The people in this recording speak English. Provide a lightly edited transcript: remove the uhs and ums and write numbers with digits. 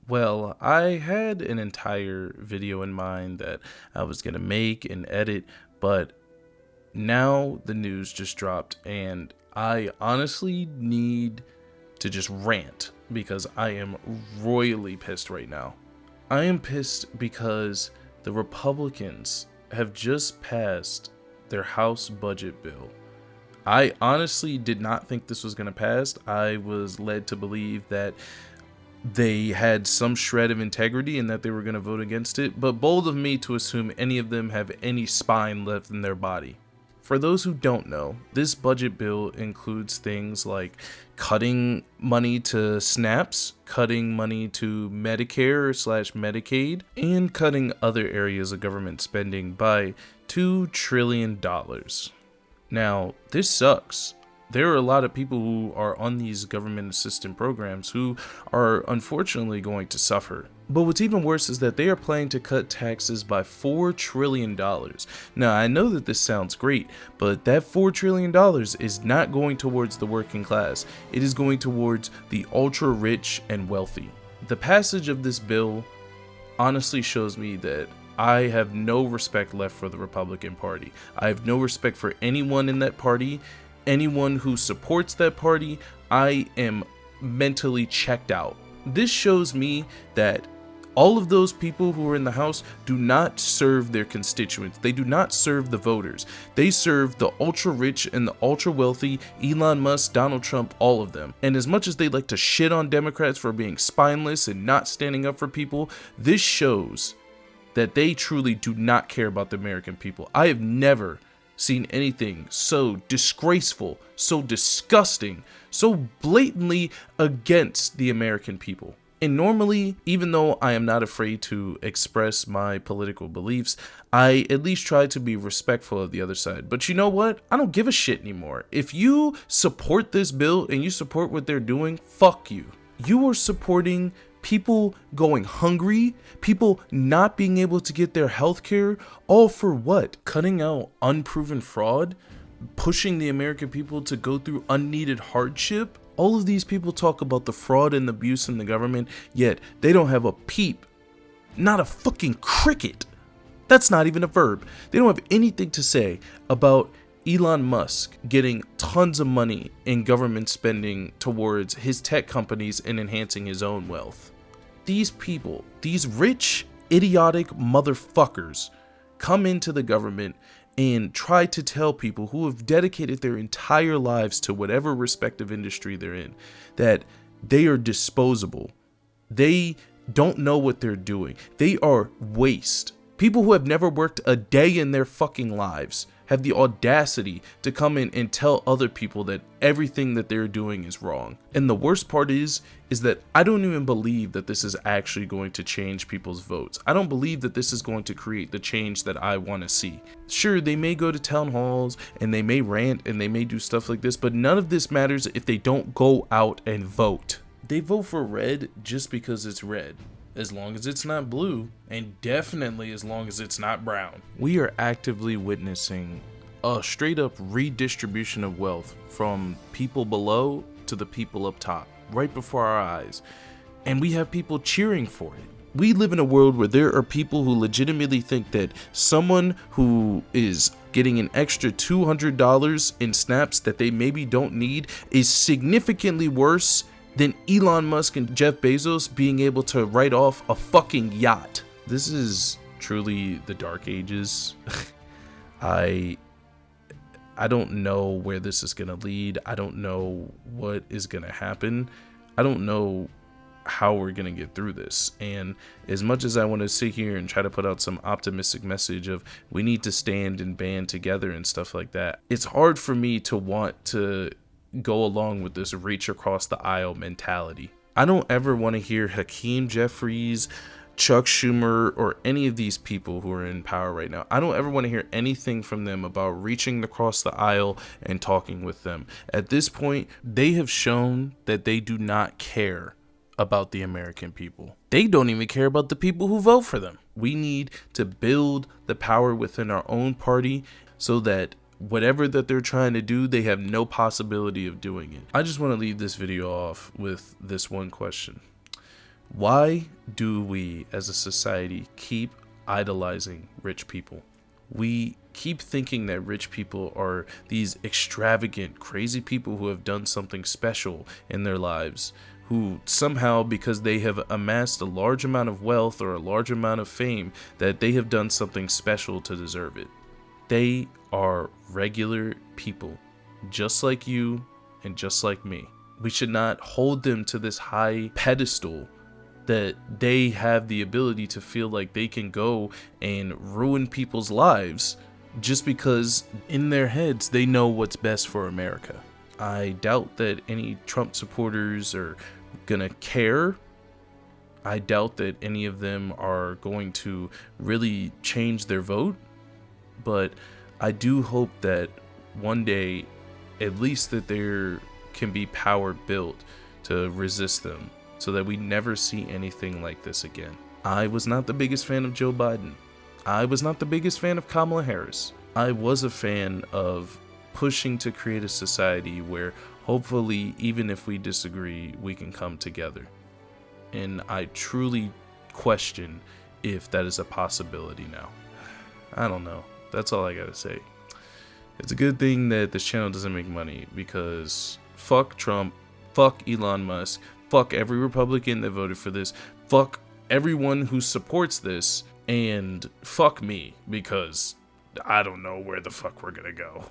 Well, I had an entire video in mind that I was going to make and edit, but now the news just dropped and I honestly need to just rant because I am royally pissed right now. I am pissed because the Republicans have just passed their House budget bill. I honestly did not think this was going to pass. I was led to believe that they had some shred of integrity and that they were going to vote against it, but bold of me to assume any of them have any spine left in their body. For those who don't know, this budget bill includes things like cutting money to SNAPs, cutting money to Medicare slash Medicaid, and cutting other areas of government spending by $2 trillion. Now, this sucks. There are a lot of people who are on these government assistance programs who are unfortunately going to suffer. But what's even worse is that they are planning to cut taxes by $4 trillion. Now, I know that this sounds great, but that $4 trillion is not going towards the working class. It is going towards the ultra rich and wealthy. The passage of this bill honestly shows me that I have no respect left for the Republican Party. I have no respect for anyone in that party. Anyone who supports that party, I am mentally checked out. This shows me that all of those people who are in the House do not serve their constituents. They do not serve the voters. They serve the ultra rich and the ultra wealthy, Elon Musk, Donald Trump, all of them. And as much as they like to shit on Democrats for being spineless and not standing up for people, this shows that they truly do not care about the American people. I have never seen anything so disgraceful, so disgusting, so blatantly against the American people. And normally, even though I am not afraid to express my political beliefs, I at least try to be respectful of the other side. But you know what? I don't give a shit anymore. If you support this bill and you support what they're doing, fuck you. You are supporting people going hungry, people not being able to get their health care, all for what? Cutting out unproven fraud? Pushing the American people to go through unneeded hardship? All of these people talk about the fraud and abuse in the government, yet they don't have a peep, not a fucking cricket. That's not even a verb. They don't have anything to say about Elon Musk getting tons of money in government spending towards his tech companies and enhancing his own wealth. These people, these rich, idiotic motherfuckers, come into the government and try to tell people who have dedicated their entire lives to whatever respective industry they're in that they are disposable. They don't know what they're doing. They are waste. People who have never worked a day in their fucking lives have the audacity to come in and tell other people that everything that they're doing is wrong. And the worst part is that I don't even believe that this is actually going to change people's votes. I don't believe that this is going to create the change that I want to see. Sure, they may go to town halls and they may rant and they may do stuff like this, but none of this matters if they don't go out and vote. They vote for red just because it's red, as long as it's not blue, and definitely as long as it's not brown. We are actively witnessing a straight up redistribution of wealth from people below to the people up top, right before our eyes. And we have people cheering for it. We live in a world where there are people who legitimately think that someone who is getting an extra $200 in snaps that they maybe don't need is significantly worse than Elon Musk and Jeff Bezos being able to write off a fucking yacht. This is truly the dark ages. I don't know where this is gonna lead. I don't know what is gonna happen. I don't know how we're gonna get through this. And as much as I want to sit here and try to put out some optimistic message of we need to stand and band together and stuff like that, it's hard for me to want to go along with this reach across the aisle mentality. I don't ever want to hear Hakeem Jeffries, Chuck Schumer, or any of these people who are in power right now. I don't ever want to hear anything from them about reaching across the aisle and talking with them. At this point, they have shown that they do not care about the American people. They don't even care about the people who vote for them. We need to build the power within our own party so that whatever that they're trying to do, they have no possibility of doing it. I just want to leave this video off with this one question. Why do we as a society keep idolizing rich people? We keep thinking that rich people are these extravagant, crazy people who have done something special in their lives, who somehow, because they have amassed a large amount of wealth or a large amount of fame, that they have done something special to deserve it. They are regular people, just like you and just like me. We should not hold them to this high pedestal that they have the ability to feel like they can go and ruin people's lives just because in their heads they know what's best for America. I doubt that any Trump supporters are gonna care. I doubt that any of them are going to really change their vote, but I do hope that one day, at least, that there can be power built to resist them, so that we never see anything like this again. I was not the biggest fan of Joe Biden. I was not the biggest fan of Kamala Harris. I was a fan of pushing to create a society where hopefully, even if we disagree, we can come together. And I truly question if that is a possibility now. I don't know. That's all I gotta say. It's a good thing that this channel doesn't make money, because fuck Trump, fuck Elon Musk, fuck every Republican that voted for this, fuck everyone who supports this, and fuck me, because I don't know where the fuck we're gonna go.